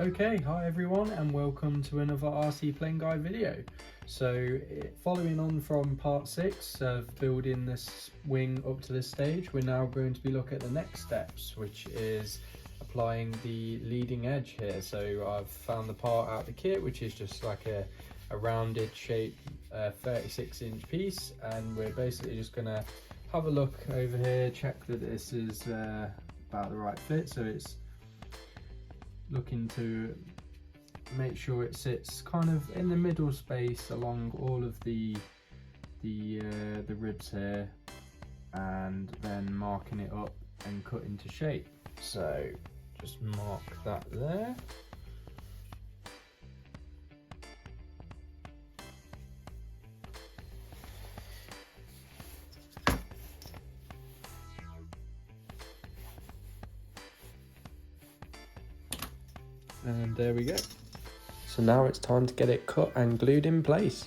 Okay, hi everyone and welcome to another RC Plane Guide video. So following on from part 6 of building this wing up to this stage, we're now going to be looking at the next steps, which is applying the leading edge here. So I've found the part out of the kit, which is just like a rounded shape 36-inch piece, and we're basically just going to have a look over here, check that this is about the right fit. So it's looking to make sure it sits kind of in the middle space along all of the ribs here, and then marking it up and cut into shape. So just mark that there. And there we go. So now it's time to get it cut and glued in place.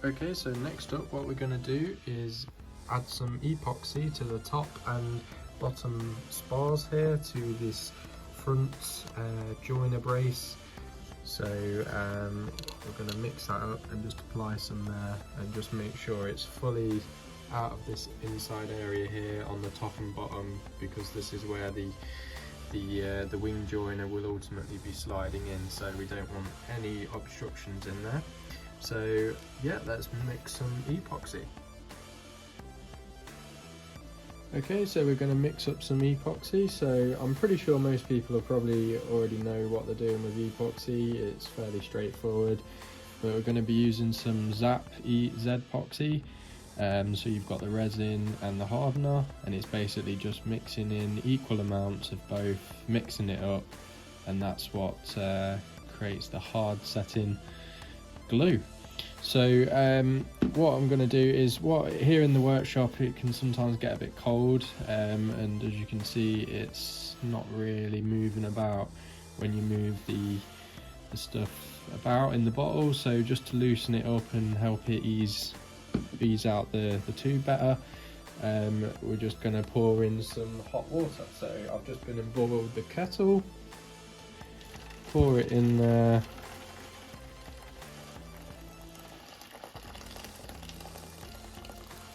Okay, so next up what we're going to do is add some epoxy to the top and bottom spars here to this front joiner brace. So we're going to mix that up and just apply some there and just make sure it's fully out of this inside area here on the top and bottom, because this is where the wing joiner will ultimately be sliding in, so we don't want any obstructions in there. So yeah, let's mix some epoxy. Okay, so we're going to mix up some epoxy. So I'm pretty sure most people will probably already know what they're doing with epoxy. It's fairly straightforward, but we're going to be using some ZAP epoxy. So you've got the resin and the hardener, and it's basically just mixing in equal amounts of both, mixing it up, and that's what creates the hard setting glue. So what I'm going to do is, here in the workshop it can sometimes get a bit cold, and as you can see it's not really moving about when you move the stuff about in the bottle. So just to loosen it up and help it ease out the tube better, we're just going to pour in some hot water. So I've just been and boiled the kettle, pour it in there,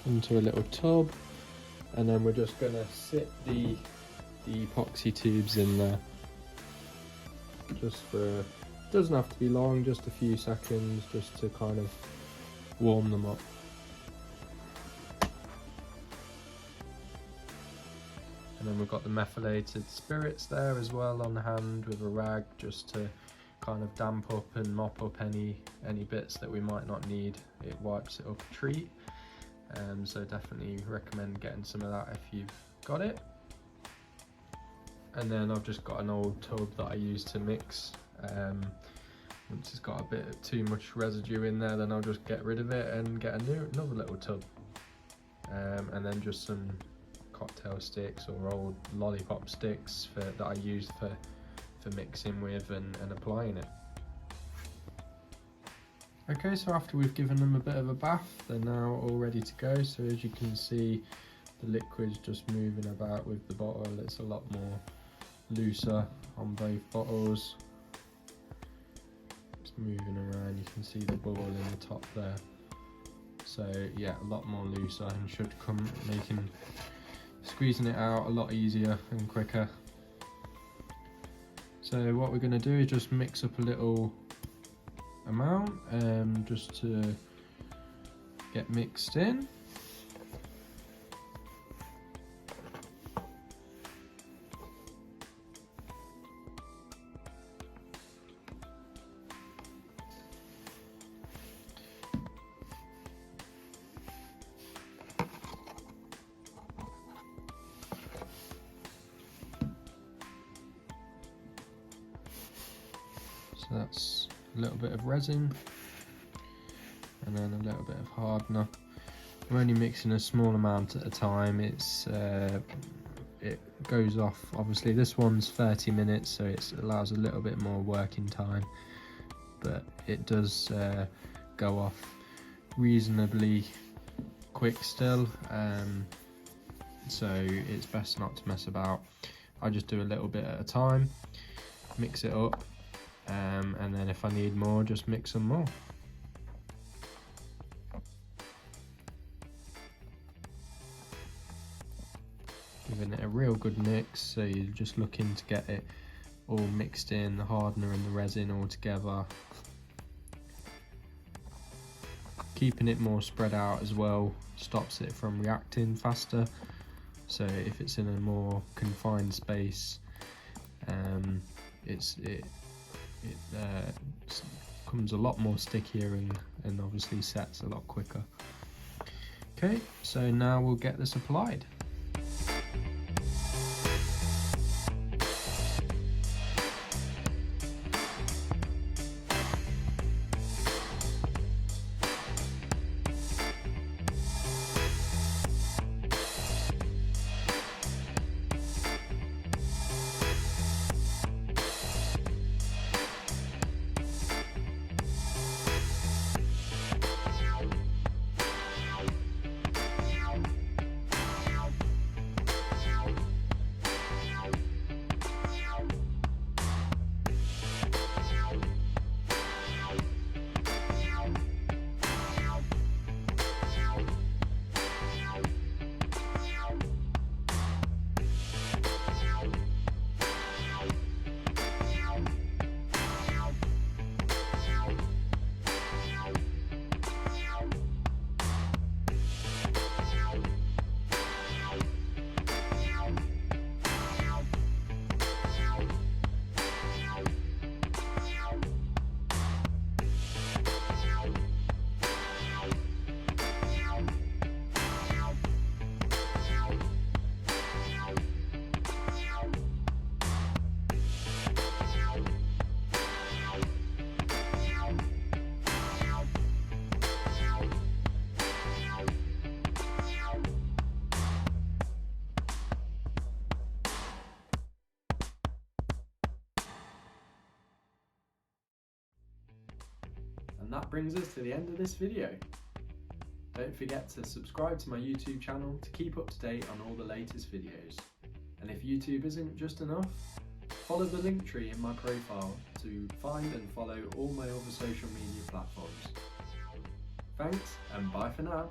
into a little tub, and then we're just going to sit the epoxy tubes in there just for, doesn't have to be long, just a few seconds, just to kind of warm them up. And then we've got the methylated spirits there as well on hand with a rag, just to kind of damp up and mop up any bits that we might not need. It wipes it up a treat. So definitely recommend getting some of that if you've got it. And then I've just got an old tub that I use to mix. Once it's got a bit too much residue in there, then I'll just get rid of it and get another little tub. And then just some cocktail sticks or old lollipop sticks that I use for mixing with and applying it. Okay, so after we've given them a bit of a bath, they're now all ready to go. So as you can see, the liquid's just moving about with the bottle. It's a lot more looser on both bottles. It's moving around, you can see the bubble in the top there. So yeah, a lot more looser and should come making squeezing it out a lot easier and quicker. So what we're going to do is just mix up a little amount just to get mixed in. So that's a little bit of resin and then a little bit of hardener. I'm only mixing a small amount at a time. It goes off, obviously this one's 30 minutes, so it allows a little bit more working time, but it does go off reasonably quick still, so it's best not to mess about. I just do a little bit at a time, mix it up, and then if I need more, just mix some more. Giving it a real good mix, so you're just looking to get it all mixed in, the hardener and the resin all together. Keeping it more spread out as well stops it from reacting faster, so if it's in a more confined space, it becomes a lot more stickier and obviously sets a lot quicker. Okay, so now we'll get this applied. And that brings us to the end of this video. Don't forget to subscribe to my YouTube channel to keep up to date on all the latest videos. And if YouTube isn't just enough, follow the link tree in my profile to find and follow all my other social media platforms. Thanks and bye for now.